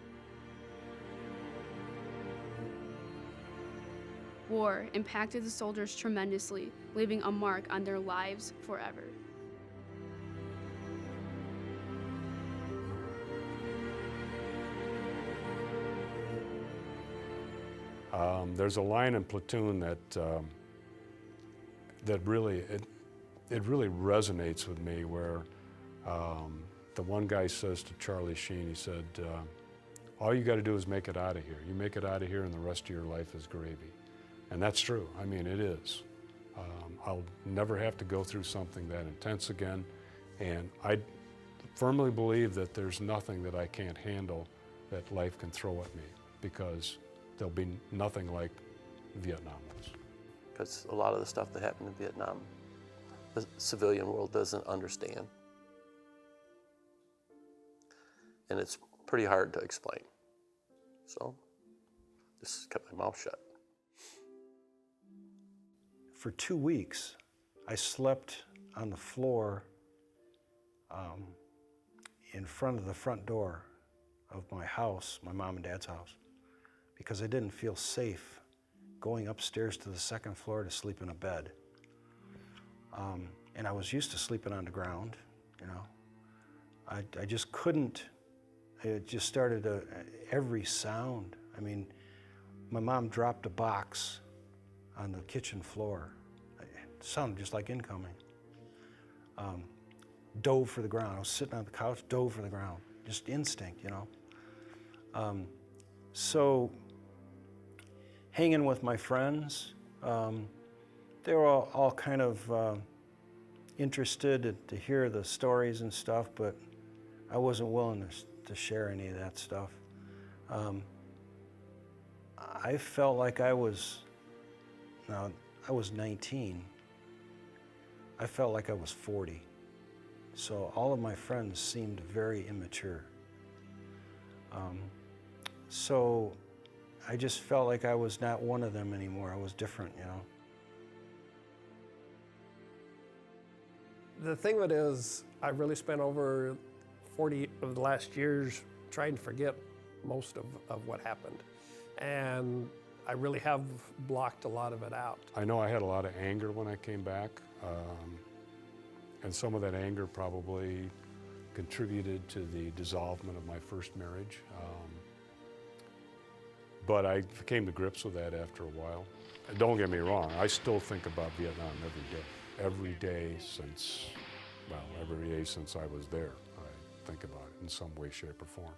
War impacted the soldiers tremendously, leaving a mark on their lives forever. There's a line in Platoon that really resonates with me, where the one guy says to Charlie Sheen, he said, all you got to do is make it out of here. You make it out of here and the rest of your life is gravy. And that's true. I mean, it is. I'll never have to go through something that intense again. And I firmly believe that there's nothing that I can't handle that life can throw at me, because there'll be nothing like Vietnam was. Because a lot of the stuff that happened in Vietnam, the civilian world doesn't understand. And it's pretty hard to explain. So, just kept my mouth shut. For 2 weeks, I slept on the floor in front of the front door of my house, my mom and dad's house, because I didn't feel safe going upstairs to the second floor to sleep in a bed. And I was used to sleeping on the ground, you know. I just couldn't. It just started every sound. I mean, my mom dropped a box on the kitchen floor. It sounded just like incoming. Dove for the ground. I was sitting on the couch, dove for the ground. Just instinct, you know. So, hanging with my friends, they were all kind of interested to hear the stories and stuff, but I wasn't willing to share any of that stuff. I felt like I was 19. I felt like I was 40. So all of my friends seemed very immature. So I just felt like I was not one of them anymore. I was different, you know. The thing of it is, I really spent over 40 of the last years trying to forget most of what happened. And I really have blocked a lot of it out. I know I had a lot of anger when I came back, and some of that anger probably contributed to the dissolvement of my first marriage. But I came to grips with that after a while. Don't get me wrong, I still think about Vietnam every day since I was there. I think about it in some way, shape, or form.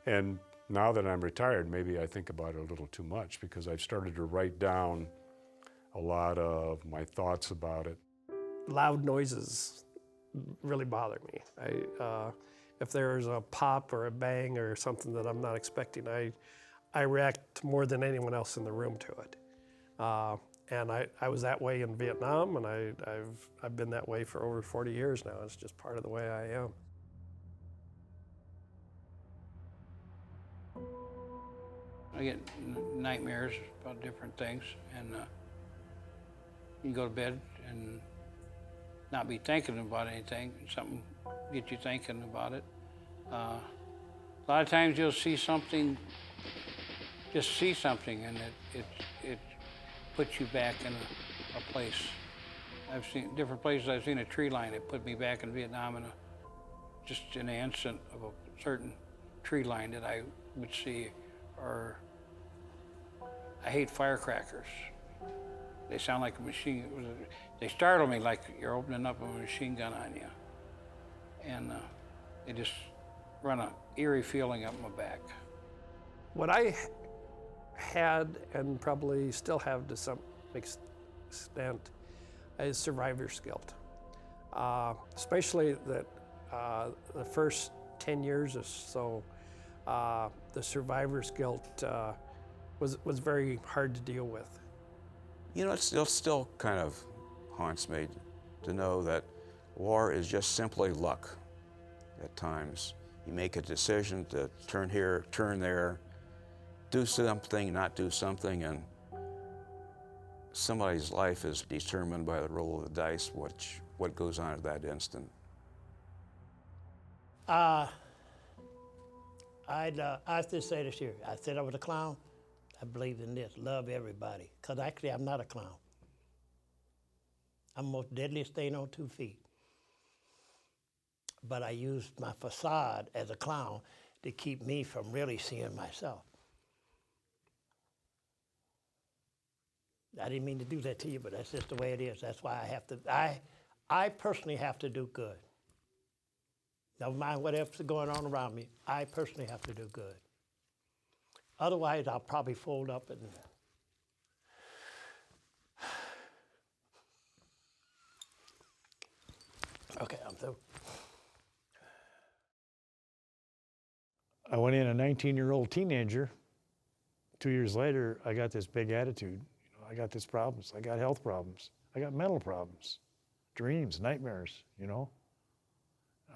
And now that I'm retired, maybe I think about it a little too much, because I've started to write down a lot of my thoughts about it. Loud noises really bother me. If there's a pop or a bang or something that I'm not expecting, I react more than anyone else in the room to it. And I was that way in Vietnam, and I've been that way for over 40 years now. It's just part of the way I am. I get nightmares about different things, and you can go to bed and not be thinking about anything. Something get you thinking about it. A lot of times you'll see something, just see something, and it puts you back in a place. I've seen different places. I've seen a tree line that put me back in Vietnam in just in an instant of a certain tree line that I would see. Or I hate firecrackers. They sound like a machine. They startle me like you're opening up a machine gun on you. And they just run an eerie feeling up my back. What I had, and probably still have to some extent, is survivor's guilt. Especially that the first 10 years or so, the survivor's guilt was very hard to deal with. You know, it still kind of haunts me to know that war is just simply luck at times. You make a decision to turn here, turn there, do something, not do something, and somebody's life is determined by the roll of the dice, what goes on at that instant. I have to say this here. I said I was a clown. I believe in this, love everybody. Because actually, I'm not a clown. I'm the most deadliest thing on 2 feet. But I used my facade as a clown to keep me from really seeing myself. I didn't mean to do that to you, but that's just the way it is. That's why I have to, I personally have to do good. Never mind whatever's going on around me, I personally have to do good. Otherwise, I'll probably fold up and okay, I'm through. I went in a 19-year-old teenager. 2 years later, I got this big attitude. You know, I got these problems. I got health problems. I got mental problems, dreams, nightmares, you know.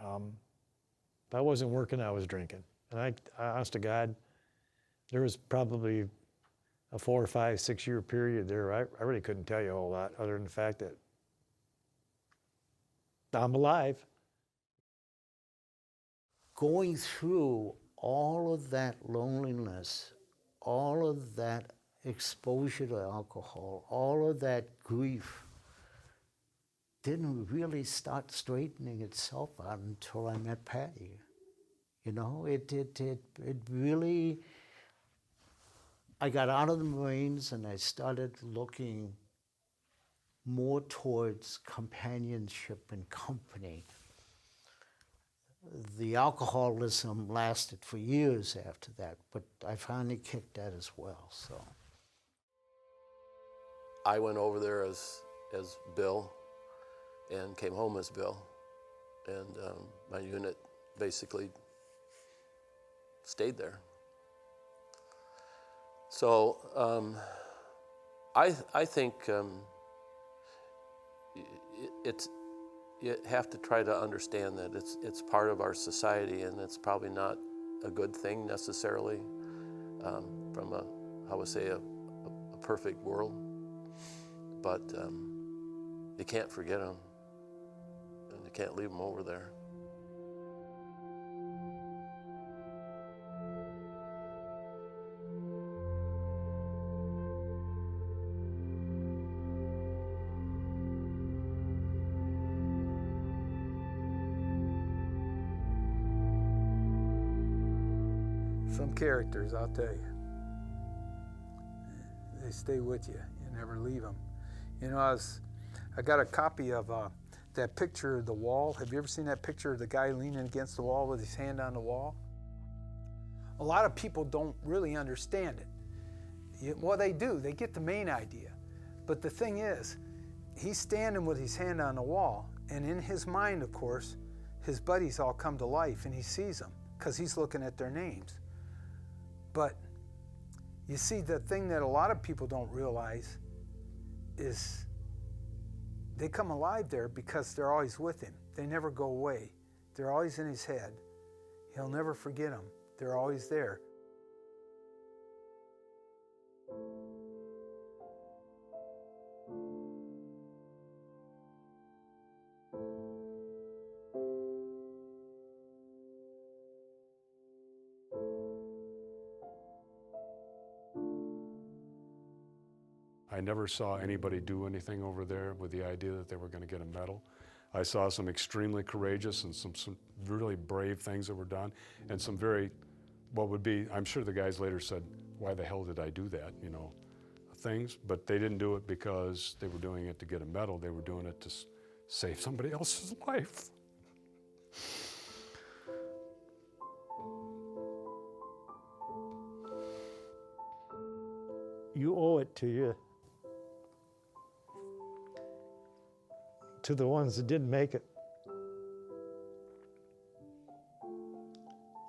If I wasn't working, I was drinking. And I honest to God, there was probably a 4, 5, 6 year period there. I really couldn't tell you a whole lot other than the fact that I'm alive. Going through all of that loneliness, all of that exposure to alcohol, all of that grief, didn't really start straightening itself out until I met Patty. You know, it really, I got out of the Marines and I started looking more towards companionship and company. The alcoholism lasted for years after that, but I finally kicked that as well, so. I went over there as Bill and came home as Bill. And my unit basically stayed there. So I think you have to try to understand that it's part of our society, and it's probably not a good thing necessarily from a, I would say, a perfect world. But you can't forget them, and you can't leave them over there. Some characters, I'll tell you. They stay with you. You never leave them. You know, I got a copy of that picture of the wall. Have you ever seen that picture of the guy leaning against the wall with his hand on the wall? A lot of people don't really understand it. Well, they do. They get the main idea. But the thing is, he's standing with his hand on the wall, and in his mind, of course, his buddies all come to life, and he sees them because he's looking at their names. But you see, the thing that a lot of people don't realize they come alive there because they're always with him. They never go away. They're always in his head. He'll never forget them. They're always there. I never saw anybody do anything over there with the idea that they were going to get a medal. I saw some extremely courageous and some really brave things that were done, and some very, what would be, I'm sure the guys later said, why the hell did I do that, you know, things, but they didn't do it because they were doing it to get a medal. They were doing it to save somebody else's life. You owe it to the ones that didn't make it.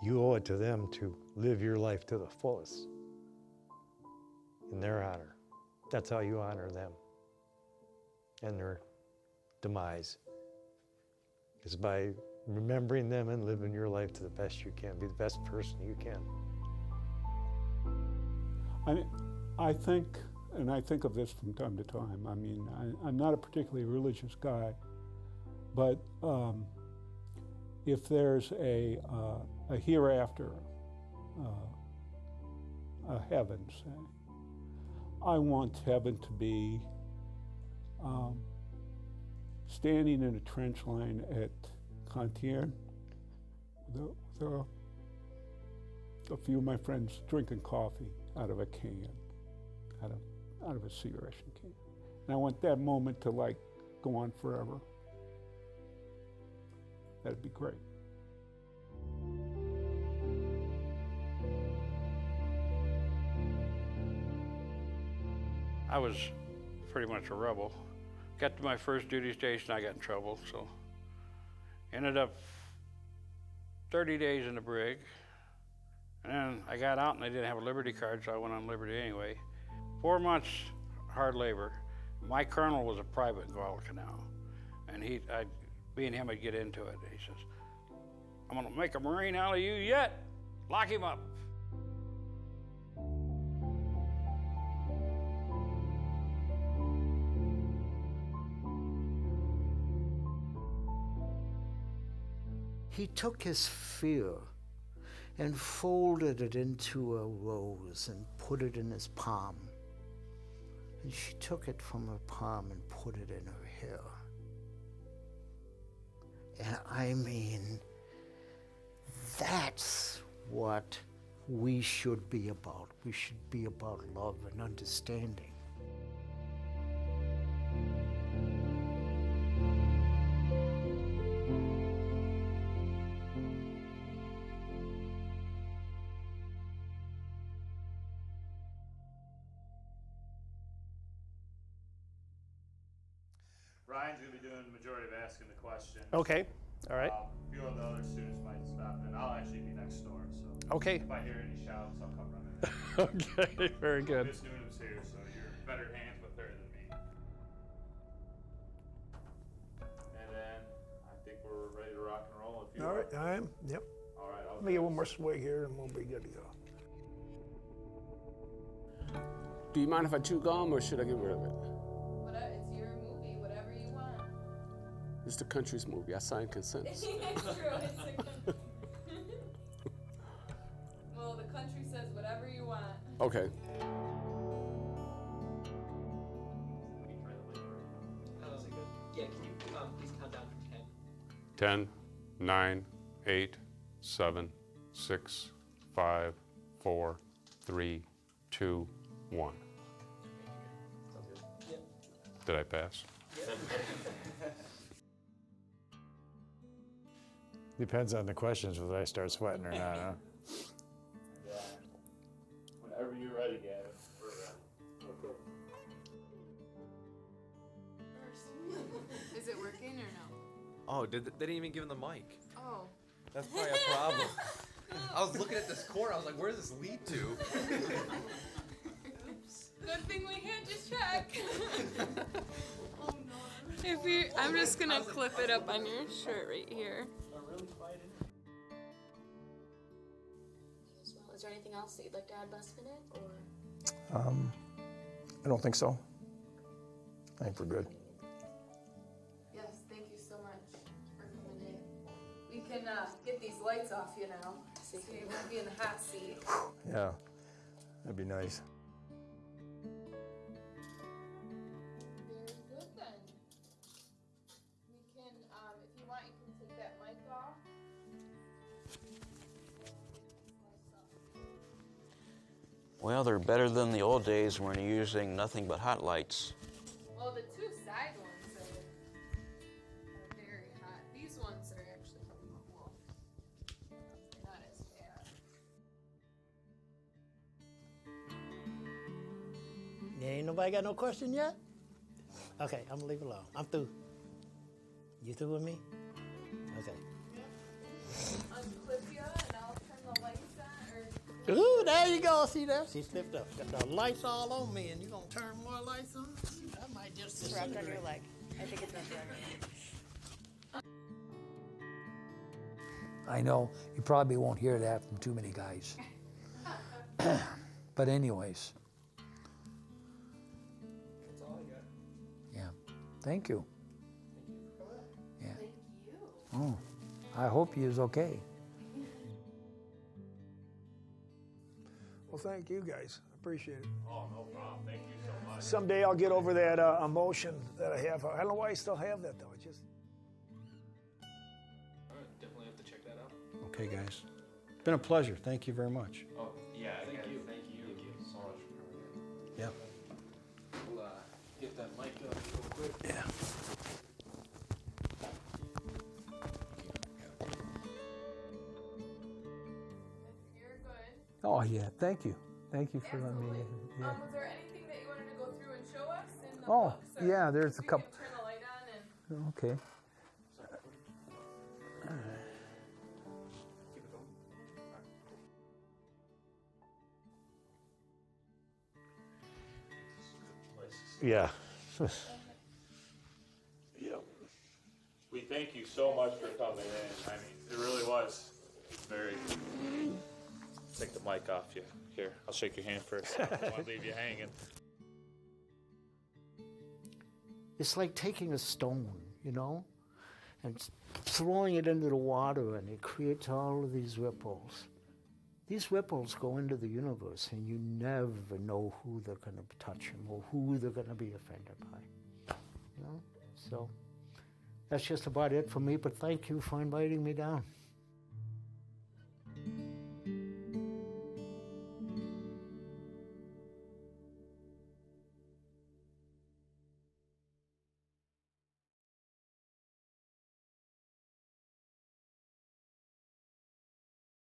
You owe it to them to live your life to the fullest in their honor. That's how you honor them and their demise, is by remembering them and living your life to the best you can, be the best person you can. I think, and I think of this from time to time, I mean, I'm not a particularly religious guy, but if there's a hereafter, a heaven, say, I want heaven to be standing in a trench line at Cantien with a few of my friends drinking coffee out of a can, out of a cigarette can. And I want that moment to like go on forever. That'd be great. I was pretty much a rebel. Got to my first duty station, I got in trouble, so ended up 30 days in the brig. And then I got out and I didn't have a Liberty card, so I went on Liberty anyway. 4 months hard labor. My colonel was a private in Guadalcanal, and me and him would get into it. He says, I'm gonna make a Marine out of you yet. Lock him up. He took his fear and folded it into a rose and put it in his palm. And she took it from her palm and put it in her hair. And I mean, that's what we should be about. We should be about love and understanding. Ryan's going to be doing the majority of asking the question. Okay, all right. A few of the other students might stop, and I'll actually be next door, so okay. If I hear any shouts, I'll come running. Okay, very good. Miss Noonan's here, so you're in better hands with her than me. And then I think we're ready to rock and roll. If you All right, I am. Yep. All right. Let me get one more swig here, and we'll be good to go. Do you mind if I chew gum, or should I get rid of it? It's your movie, whatever you want. It's the country's movie. I signed consent. It's true. Well, the country says whatever you want. Okay. Yeah, can you please count down from 10, 9, 8, 7, 6, 5, 4, 3, 2, 1. Did I pass? Depends on the questions whether I start sweating or not, huh? Whenever you're ready, Gavin, we're ready. Is it working or no? Oh, they didn't even give him the mic. Oh. That's probably a problem. I was looking at this corner, I was like, where does this lead to? Oops. Good thing we had to check. Oh no. If you, I'm just gonna clip it up on your shirt right here. Is there anything else that you'd like to add last minute, or? I don't think so. I think we're good. Yes, thank you so much for coming in. We can get these lights off you now, so you won't be in the hot seat. Yeah, that'd be nice. Very good then. We can, if you want, you can take that mic off. Well, they're better than the old days when you're using nothing but hot lights. Well, the two side ones are very hot. These ones are actually pretty cool. Not as bad. Ain't nobody got no question yet? Okay, I'm gonna leave it alone. I'm through. You through with me? Okay. Unclip you and I'll turn the lights on. Ooh, there you go. See there? She slipped up. Got the lights all on me, and you gonna turn more lights on? I might just It's wrapped on your leg. I think it's wrapped on your leg. I know you probably won't hear that from too many guys. But anyways. That's all I got. Yeah. Thank you. Yeah. Thank you. Oh, I hope he is okay. Well, thank you guys. Appreciate it. Oh, no problem. Thank you so much. Someday I'll get over that emotion that I have. I don't know why I still have that though. It just. All right, definitely have to check that out. Okay, guys. It's been a pleasure. Thank you very much. Oh, yeah, thank you. Thank you so much for coming here. Yep. We'll get that mic up real quick. Yeah. You're good. Oh, yeah. Thank you. Thank you for letting me in. Yeah. Was there anything that you wanted to go through and show us in the Oh, books, or yeah, there's a we couple. can turn the light on and Okay. Yeah. We thank you so much for coming in. I mean, it really was very. Take the mic off you. Here, I'll shake your hand first. I don't want to leave you hanging. It's like taking a stone, you know, and throwing it into the water, and it creates all of these ripples. These ripples go into the universe, and you never know who they're going to touch them or who they're going to be offended by. You know? So that's just about it for me, but thank you for inviting me down.